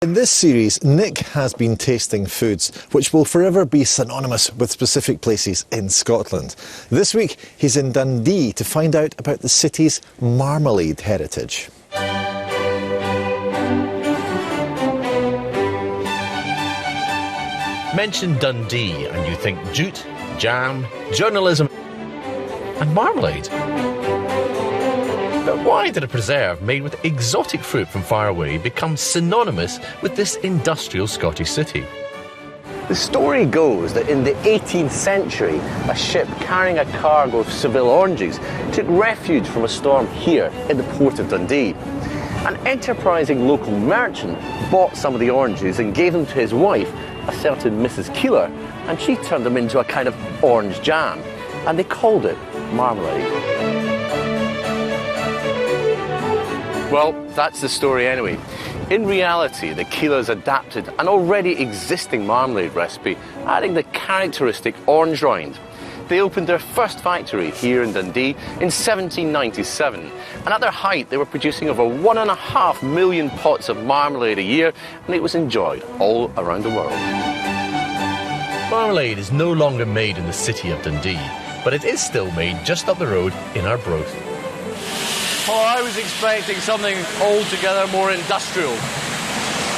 In this series, Nick has been tasting foods which will forever be synonymous with specific places in Scotland. This week, he's in Dundee to find out about the city's marmalade heritage. Mention Dundee and you think jute, jam, journalism and marmalade. But why did a preserve made with exotic fruit from far away become synonymous with this industrial Scottish city? The story goes that in the 18th century, a ship carrying a cargo of Seville oranges took refuge from a storm here in the port of Dundee. An enterprising local merchant bought some of the oranges and gave them to his wife, a certain Mrs. Keeler, and she turned them into a kind of orange jam, and they called it marmalade. Well, that's the story anyway. In reality, the Keelers adapted an already existing marmalade recipe, adding the characteristic orange rind. They opened their first factory here in Dundee in 1797, and at their height they were producing over 1.5 million pots of marmalade a year, and it was enjoyed all around the world. Marmalade is no longer made in the city of Dundee, but it is still made just up the road in Arbroath. Oh, I was expecting something altogether more industrial.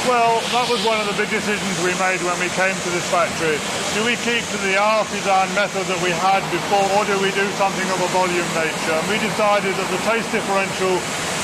Well, that was one of the big decisions we made when we came to this factory. Do we keep to the artisan method that we had before, or do we do something of a volume nature? And we decided that the taste differential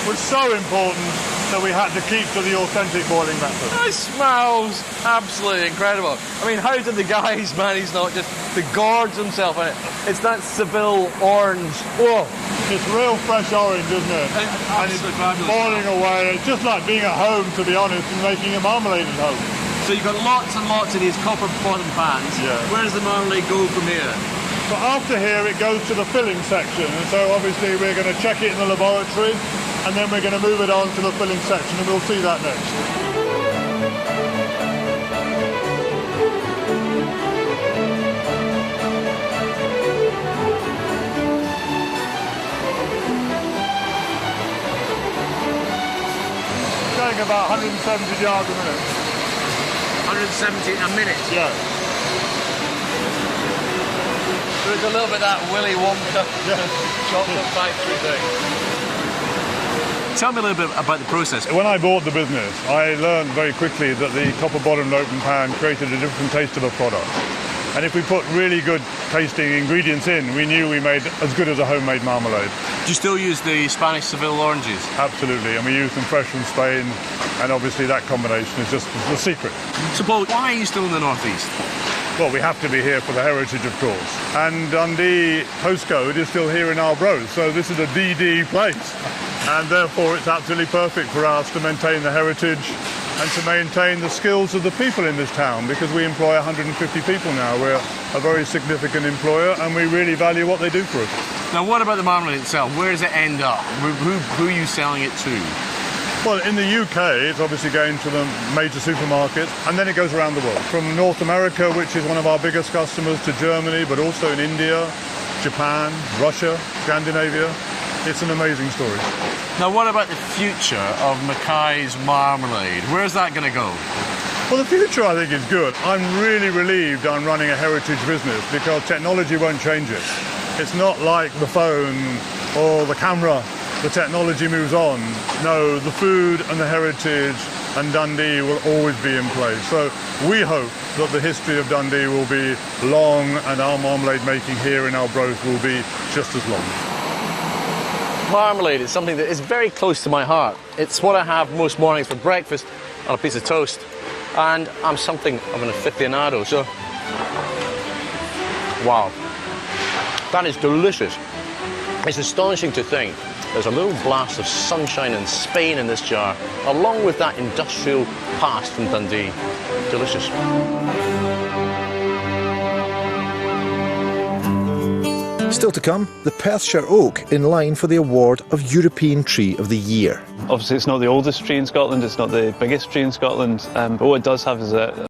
was so important that we had to keep to the authentic boiling method. It smells absolutely incredible. I mean, how did the guys manage not just to gorge themselves in it? It's that Seville orange. Whoa! It's real fresh orange, isn't it? And it's boiling away. It's just like being at home, to be honest, and making a marmalade at home. So you've got lots and lots of these copper bottom pans. Yeah. Where does the marmalade go from here? So after here, it goes to the filling section. And so obviously we're going to check it in the laboratory, and then we're going to move it on to the filling section, and we'll see that next. About 170 yards a minute. 170 a minute? Yeah. So it's a little bit that Willy Wonka chocolate factory thing. Tell me a little bit about the process. When I bought the business, I learned very quickly that the copper-bottomed open pan created a different taste of a product. And if we put really good tasting ingredients in, we knew we made as good as a homemade marmalade. Do you still use the Spanish Seville oranges? Absolutely, and we use them fresh from Spain, and obviously that combination is just the secret. So Paul, why are you still in the northeast? Well, we have to be here for the heritage, of course. And Dundee postcode is still here in Arbroath, so this is a DD place. And therefore it's absolutely perfect for us to maintain the heritage and to maintain the skills of the people in this town, because we employ 150 people now. We're a very significant employer, and we really value what they do for us. Now, what about the marmalade itself? Where does it end up? Who are you selling it to? Well, in the UK, it's obviously going to the major supermarkets, and then it goes around the world. From North America, which is one of our biggest customers, to Germany, but also in India, Japan, Russia, Scandinavia. It's an amazing story. Now, what about the future of Mackay's marmalade? Where's that going to go? Well, the future, I think, is good. I'm really relieved I'm running a heritage business, because technology won't change it. It's not like the phone or the camera. The technology moves on. No, the food and the heritage and Dundee will always be in place. So we hope that the history of Dundee will be long, and our marmalade making here in Arbroath will be just as long. Marmalade is something that is very close to my heart. It's what I have most mornings for breakfast on a piece of toast. And I'm something of an aficionado, so... Wow. That is delicious. It's astonishing to think there's a little blast of sunshine and Spain in this jar, along with that industrial past from Dundee. Delicious. Still to come, the Perthshire oak in line for the award of European Tree of the Year. Obviously, it's not the oldest tree in Scotland, it's not the biggest tree in Scotland, but what it does have is a